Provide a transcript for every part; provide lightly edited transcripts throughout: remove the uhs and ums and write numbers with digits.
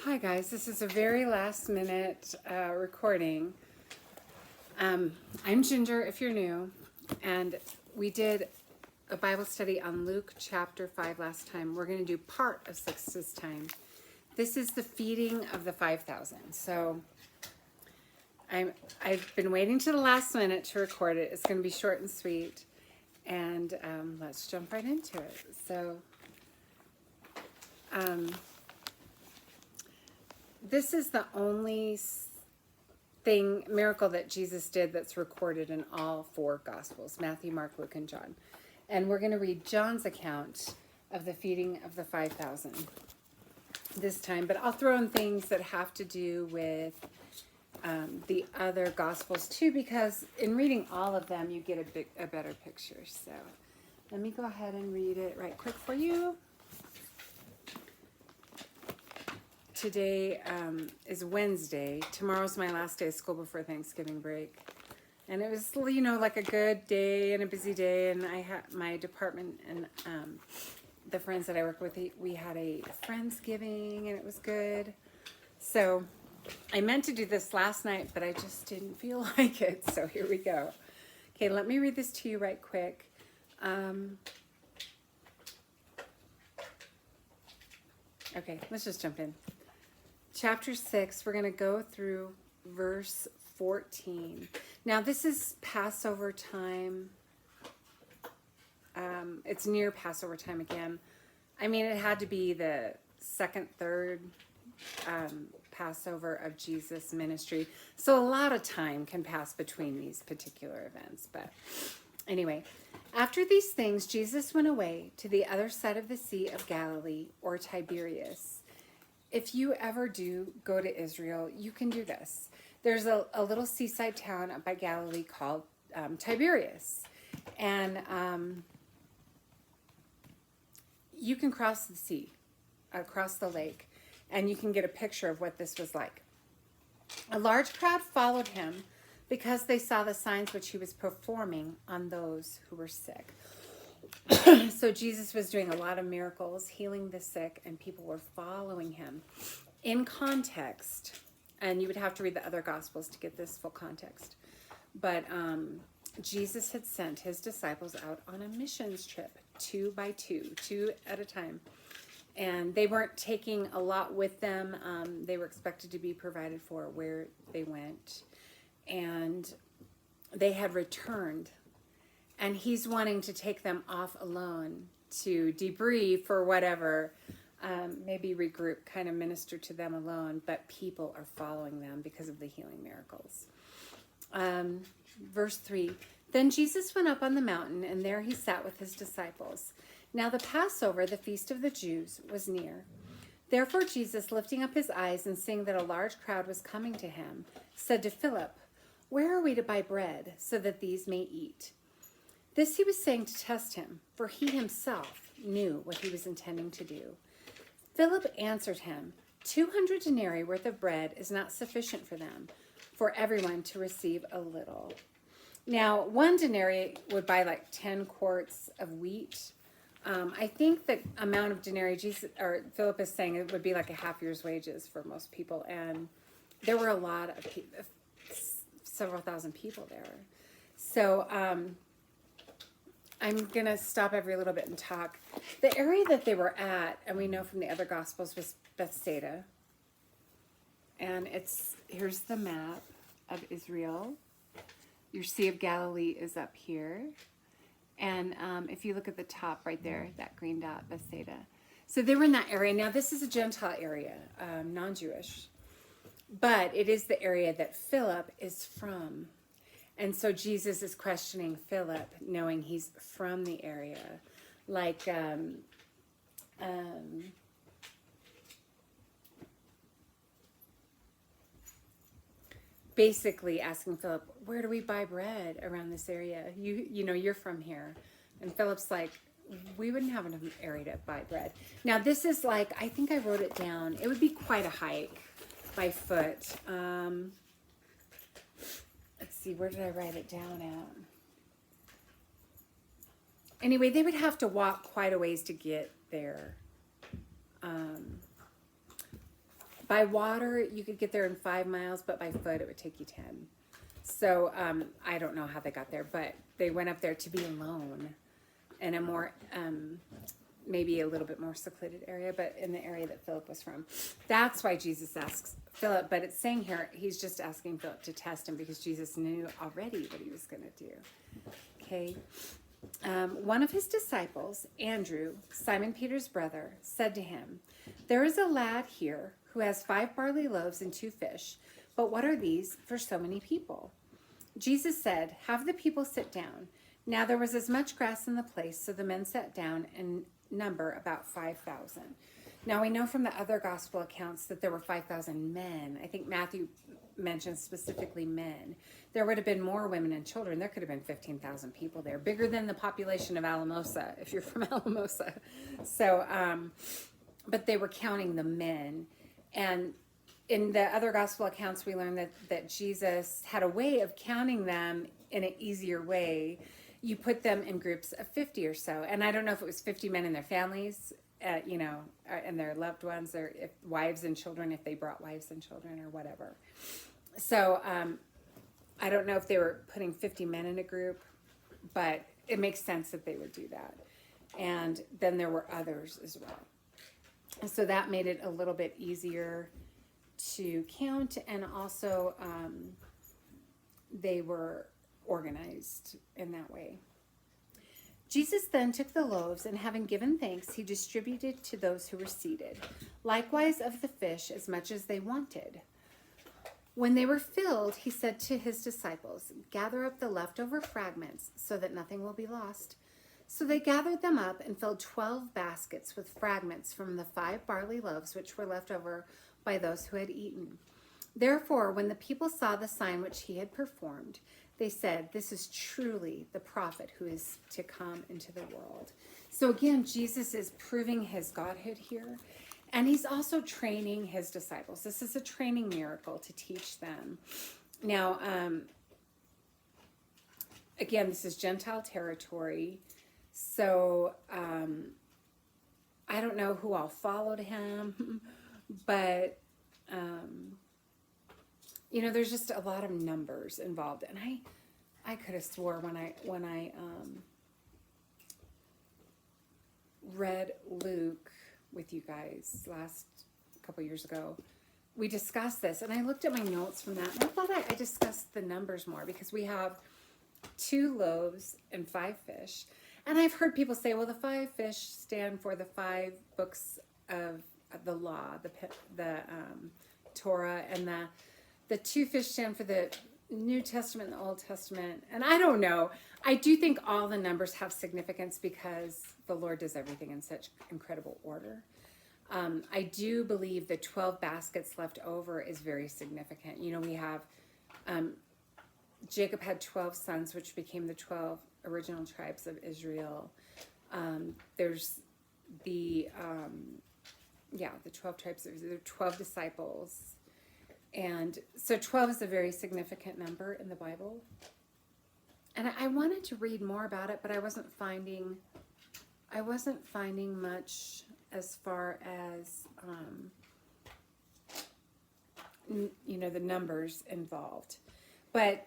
Hi guys, this is a very last minute recording. I'm Ginger if you're new, and we did a Bible study on Luke chapter 5 last time. We're going to do part of 6 this time. This is the feeding of the 5,000. So I've been waiting to the last minute to record it. It's going to be short and sweet, and let's jump right into it. So this is the only miracle that Jesus did that's recorded in all 4 Gospels, Matthew, Mark, Luke, and John. And we're going to read John's account of the feeding of the 5,000 this time. But I'll throw in things that have to do with the other Gospels too, because in reading all of them, you get a better picture. So let me go ahead and read it right quick for you. Today is Wednesday. Tomorrow's my last day of school before Thanksgiving break. And it was, like a good day and a busy day. And I had my department and the friends that I work with, we had a Friendsgiving and it was good. So I meant to do this last night, but I just didn't feel like it. So here we go. Okay, let me read this to you right quick. Okay, let's just jump in. Chapter 6, we're going to go through verse 14. Now, this is Passover time. It's near Passover time again. I mean, it had to be the second, third Passover of Jesus' ministry. So a lot of time can pass between these particular events. But anyway, after these things, Jesus went away to the other side of the Sea of Galilee, or Tiberias. If you ever do go to Israel, you can do this. There's a little seaside town up by Galilee called Tiberias. And you can cross the sea, across the lake, and you can get a picture of what this was like. A large crowd followed him because they saw the signs which he was performing on those who were sick. So Jesus was doing a lot of miracles, healing the sick, and people were following him. In context, and you would have to read the other Gospels to get this full context, but Jesus had sent his disciples out on a missions trip, 2 by 2, 2 at a time. And they weren't taking a lot with them. They were expected to be provided for where they went. And they had returned. And he's wanting to take them off alone to debrief or whatever, maybe regroup, kind of minister to them alone, but people are following them because of the healing miracles. Verse 3, then Jesus went up on the mountain, and there he sat with his disciples. Now the Passover, the feast of the Jews, was near. Therefore Jesus, lifting up his eyes and seeing that a large crowd was coming to him, said to Philip, where are we to buy bread so that these may eat? This he was saying to test him, for he himself knew what he was intending to do. Philip answered him, 200 denarii worth of bread is not sufficient for them, for everyone to receive a little. Now, 1 denarii would buy like 10 quarts of wheat. I think the amount of denarii Philip is saying it would be like a half year's wages for most people. And there were a lot of several thousand people there. So, I'm going to stop every little bit and talk. The area that they were at, and we know from the other Gospels, was Bethsaida. And here's the map of Israel. Your Sea of Galilee is up here. And if you look at the top right there, that green dot, Bethsaida. So they were in that area. Now, this is a Gentile area, non-Jewish. But it is the area that Philip is from. And so Jesus is questioning Philip, knowing he's from the area. Like, basically asking Philip, where do we buy bread around this area? You're from here. And Philip's like, we wouldn't have enough area to buy bread. Now, this is like, I think I wrote it down. It would be quite a hike by foot. Let's see, where did I write it down at? Anyway, they would have to walk quite a ways to get there. By water, you could get there in 5 miles, but by foot, it would take you 10. So I don't know how they got there, but they went up there to be alone in a more, maybe a little bit more secluded area, but in the area that Philip was from. That's why Jesus asks Philip, but it's saying here, he's just asking Philip to test him because Jesus knew already what he was going to do. Okay. One of his disciples, Andrew, Simon Peter's brother, said to him, "There is a lad here who has 5 barley loaves and 2 fish, but what are these for so many people?" Jesus said, "Have the people sit down." Now there was as much grass in the place, so the men sat down in number about 5,000. Now we know from the other gospel accounts that there were 5,000 men. I think Matthew mentions specifically men. There would have been more women and children. There could have been 15,000 people there, bigger than the population of Alamosa, if you're from Alamosa. So, but they were counting the men. And in the other gospel accounts, we learn that Jesus had a way of counting them in an easier way. You put them in groups of 50 or so. And I don't know if it was 50 men and their families, and their loved ones, or if wives and children, if they brought wives and children or whatever. So I don't know if they were putting 50 men in a group, but it makes sense that they would do that. And then there were others as well. And so that made it a little bit easier to count, and also they were organized in that way. Jesus then took the loaves, and having given thanks, he distributed to those who were seated, likewise of the fish as much as they wanted. When they were filled, he said to his disciples, "Gather up the leftover fragments so that nothing will be lost." So they gathered them up and filled 12 baskets with fragments from the 5 barley loaves which were left over by those who had eaten. Therefore, when the people saw the sign which he had performed, they said, "This is truly the prophet who is to come into the world." So again, Jesus is proving his godhood here, and he's also training his disciples. This is a training miracle to teach them. Now, again, this is Gentile territory, so I don't know who all followed him, but there's just a lot of numbers involved, and I could have swore when I read Luke with you guys last couple years ago, we discussed this, and I looked at my notes from that, and I thought I discussed the numbers more, because we have 2 loaves and 5 fish, and I've heard people say, well, the 5 fish stand for the 5 books of the law, the Torah, and the 2 fish stand for the New Testament and the Old Testament. And I don't know. I do think all the numbers have significance because the Lord does everything in such incredible order. I do believe the 12 baskets left over is very significant. We have, Jacob had 12 sons, which became the 12 original tribes of Israel. There's the 12 tribes, there are 12 disciples. And so 12 is a very significant number in the Bible. And I wanted to read more about it, but I wasn't finding much as far as, the numbers involved. But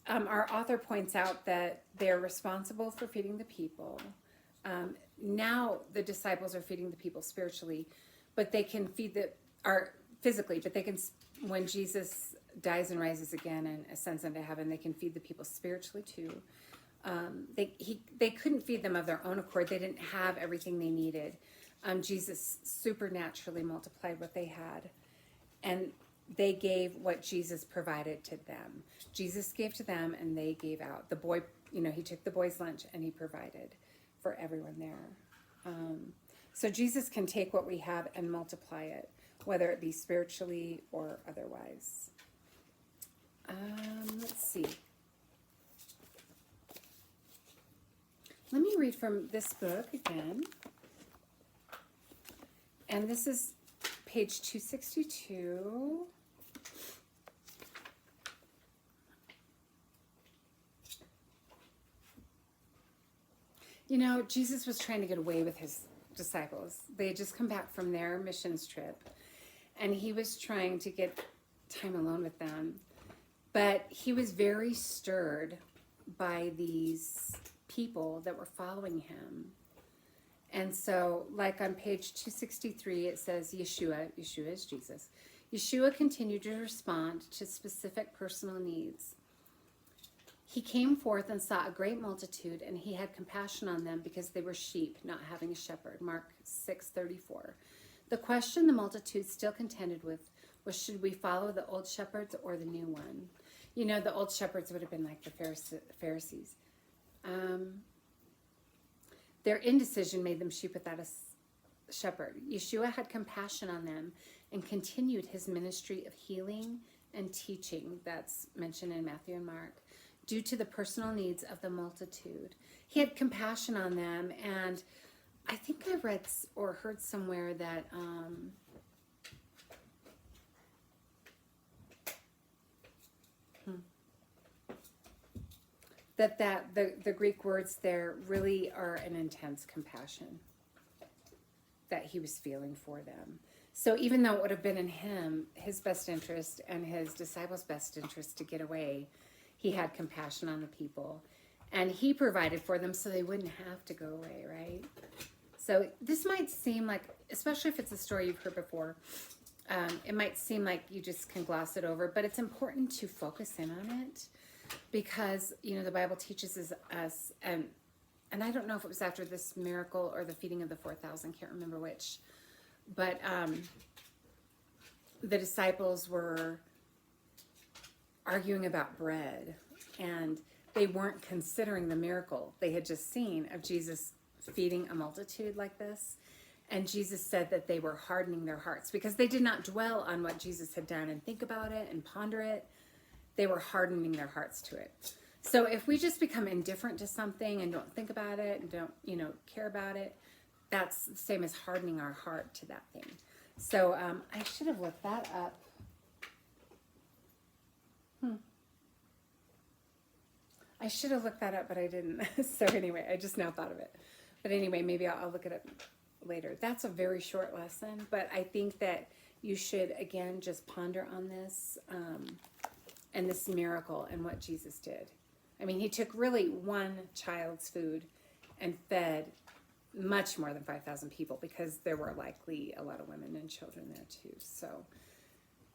our author points out that they're responsible for feeding the people. Now the disciples are feeding the people spiritually, but they can physically, but they can, when Jesus dies and rises again and ascends into heaven, they can feed the people spiritually too. They couldn't feed them of their own accord. They didn't have everything they needed. Jesus supernaturally multiplied what they had, and they gave what Jesus provided to them. Jesus gave to them, and they gave out. The boy, he took the boy's lunch and he provided for everyone there. So Jesus can take what we have and multiply it, whether it be spiritually or otherwise. Let's see. Let me read from this book again. And this is page 262. Jesus was trying to get away with his disciples. They had just come back from their missions trip. and he was trying to get time alone with them. But he was very stirred by these people that were following him. And so, like on page 263, it says Yeshua is Jesus. Yeshua continued to respond to specific personal needs. He came forth and saw a great multitude, and he had compassion on them because they were sheep, not having a shepherd. Mark 6:34. The question the multitude still contended with was, should we follow the old shepherds or the new one? You know, the old shepherds would have been like the Pharisees. Their indecision made them sheep without a shepherd. Yeshua had compassion on them and continued his ministry of healing and teaching, that's mentioned in Matthew and Mark, due to the personal needs of the multitude. He had compassion on them, and I think I read or heard somewhere that the Greek words there really are an intense compassion that he was feeling for them. So even though it would have been in his best interest and his disciples' best interest to get away, he had compassion on the people. And he provided for them so they wouldn't have to go away, right? So this might seem like, especially if it's a story you've heard before, it might seem like you just can gloss it over, but it's important to focus in on it because, you know, the Bible teaches us, and I don't know if it was after this miracle or the feeding of the 4,000, can't remember which, but the disciples were arguing about bread, and they weren't considering the miracle they had just seen of Jesus feeding a multitude like this. And Jesus said that they were hardening their hearts because they did not dwell on what Jesus had done and think about it and ponder it. They were hardening their hearts to it. So if we just become indifferent to something and don't think about it and don't, care about it, that's the same as hardening our heart to that thing. So I should have looked that up. I should have looked that up, but I didn't. So anyway, I just now thought of it. But anyway, maybe I'll look it up later. That's a very short lesson, but I think that you should, again, just ponder on this and this miracle and what Jesus did. I mean, he took really one child's food and fed much more than 5,000 people because there were likely a lot of women and children there too. So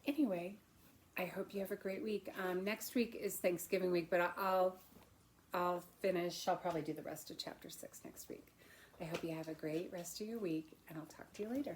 anyway, I hope you have a great week. Next week is Thanksgiving week, but I'll finish. I'll probably do the rest of chapter 6 next week. I hope you have a great rest of your week, and I'll talk to you later.